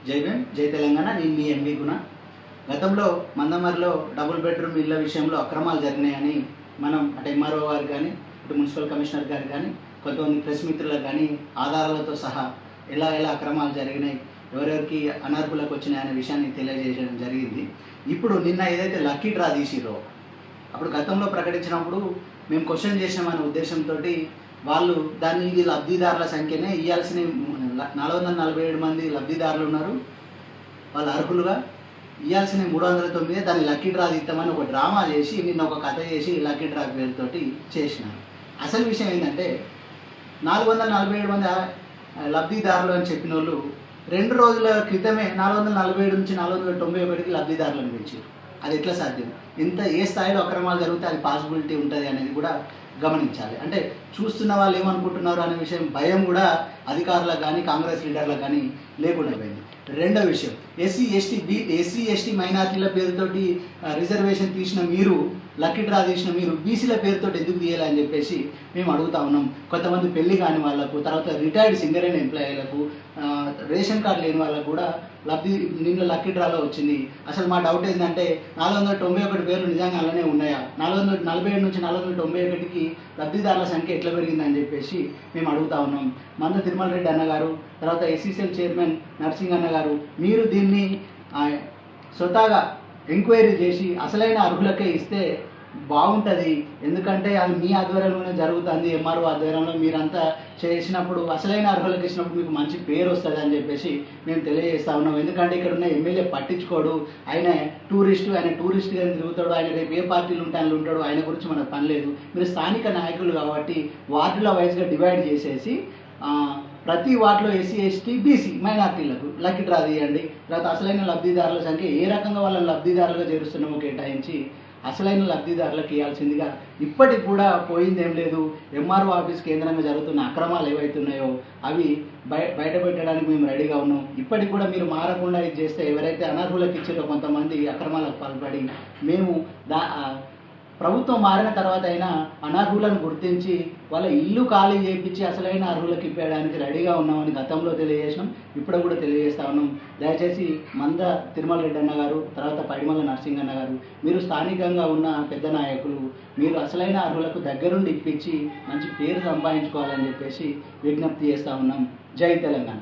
జై భీమ్, జై తెలంగాణ. నేను మీ ఎంవి గుణ. గతంలో మందమరిలో డబుల్ బెడ్రూమ్ ఇళ్ల విషయంలో అక్రమాలు జరిగినాయని మనం అటు ఎంఆర్ఓ గారు కానీ ఇటు మున్సిపల్ కమిషనర్ గారు కానీ కొంతమంది ప్రెస్ మిత్రులకు కానీ ఆధారాలతో సహా ఎలా అక్రమాలు జరిగినాయి, ఎవరెవరికి అనర్హులకు వచ్చినాయి అనే విషయాన్ని తెలియజేయడం జరిగింది. ఇప్పుడు నిన్న ఏదైతే లక్కీ డ్రా తీసిరో అప్పుడు గతంలో ప్రకటించినప్పుడు మేము క్వశ్చన్ చేసామనే ఉద్దేశంతో వాళ్ళు దాన్ని ఇది లబ్ధిదారుల సంఖ్యనే ఇవ్వాల్సిన 447 మంది లబ్ధిదారులు ఉన్నారు, వాళ్ళు అర్హులుగా ఇవ్వాల్సిన 309 దాన్ని లక్కీ డ్రా తీద్దామని ఒక డ్రామా చేసి నిన్న ఒక కథ చేసి లక్కీ డ్రా పేరుతోటి చేసినారు. అసలు విషయం ఏంటంటే 447 మంది లబ్ధిదారులు అని చెప్పిన వాళ్ళు 2 రోజుల క్రితమే 447 నుంచి 491కి లబ్ధిదారులను పెంచారు. అది ఎట్లా సాధ్యం? ఏ స్థాయిలో అక్రమాలు జరిగితే అది పాసిబిలిటీ ఉంటుంది అనేది కూడా గమనించాలి. అంటే చూస్తున్న వాళ్ళు ఏమనుకుంటున్నారు అనే విషయం భయం కూడా అధికారులకు కానీ కాంగ్రెస్ లీడర్లకు కానీ లేకుండా పోయింది. రెండో విషయం, ఎస్సీ ఎస్టీ మైనార్టీల పేరుతోటి రిజర్వేషన్ తీసిన మీరు, లక్కీ డ్రా తీసిన మీరు బీసీల పేరుతో ఎందుకు తీయాలని చెప్పేసి మేము అడుగుతా ఉన్నాం. కొంతమంది పెళ్లి కాని వాళ్ళకు, తర్వాత రిటైర్డ్ సింగర్ అయిన ఎంప్లాయీలకు, రేషన్ కార్డు లేని వాళ్ళకు కూడా నిన్న లక్కీ డ్రాలో వచ్చింది. అసలు మా డౌట్ ఏంటంటే 491 పేర్లు నిజంగా అలానే ఉన్నాయా? 447 నుంచి 491కి లబ్ధిదారుల సంఖ్య ఎట్లా పెరిగిందని చెప్పేసి మేము అడుగుతా ఉన్నాం. మంద తిరుమల రెడ్డి అన్నగారు, తర్వాత ఎస్సీసీఎల్ చైర్మన్ నర్సింగ్ అన్నగారు, మీరు దీన్ని స్వతహాగా ఎంక్వైరీ చేసి అసలైన అర్హులకే ఇస్తే బాగుంటుంది. ఎందుకంటే అది మీ ఆధ్వర్యంలోనే జరుగుతుంది, ఎంఆర్ఓ ఆధ్వర్యంలో మీరంతా చేసినప్పుడు అసలైన అర్హులకు ఇచ్చినప్పుడు మీకు మంచి పేరు వస్తుంది అని చెప్పేసి మేము తెలియజేస్తా ఉన్నాం. ఎందుకంటే ఇక్కడ ఉన్న ఎమ్మెల్యే పట్టించుకోడు, ఆయన టూరిస్ట్గా తిరుగుతాడు, ఆయన రేపు ఏ పార్టీలు ఉంటే ఆయన ఉంటాడు, ఆయన గురించి మనకు పని లేదు. మీరు స్థానిక నాయకులు కాబట్టి వార్డుల వైజ్గా డివైడ్ చేసేసి ప్రతి వార్డులో ఎస్సీ ఎస్టీ బీసీ మైనార్టీలకు లక్కీ డ్రా తీయండి. తర్వాత అసలైన లబ్ధిదారుల సంఖ్య ఏ రకంగా వాళ్ళని లబ్ధిదారులుగా చేరుస్తున్నామో కేటాయించి అసలైన లబ్ధిదారులకు ఇవ్వాల్సిందిగా. ఇప్పటికి కూడా పోయిందేం లేదు. ఎంఆర్ఓ ఆఫీస్ కేంద్రంగా జరుగుతున్న అక్రమాలు ఏవైతున్నాయో అవి బయట పెట్టడానికి మేము రెడీగా ఉన్నాం. ఇప్పటికి కూడా మీరు మారకుండా ఇది చేస్తే ఎవరైతే అనర్హులకు ఇచ్చారో కొంతమంది అక్రమాలకు పాల్పడి, మేము ప్రభుత్వం మారిన తర్వాత అయినా అనర్హులను గుర్తించి వాళ్ళ ఇల్లు ఖాళీ చేయించి అసలైన అర్హులకు ఇప్పేయడానికి రెడీగా ఉన్నామని గతంలో తెలియజేసినాం, ఇప్పుడు కూడా తెలియజేస్తా ఉన్నాం. దయచేసి మంద తిరుమల రెడ్డి అన్న గారు, తర్వాత పైడిమల్ల నర్సింగ్ అన్న గారు, మీరు స్థానికంగా ఉన్న పెద్ద నాయకులు, మీరు అసలైన అర్హులకు దగ్గరుండి ఇప్పించి మంచి పేరు సంపాదించుకోవాలని చెప్పేసి విజ్ఞప్తి చేస్తూ ఉన్నాం. జై తెలంగాణ.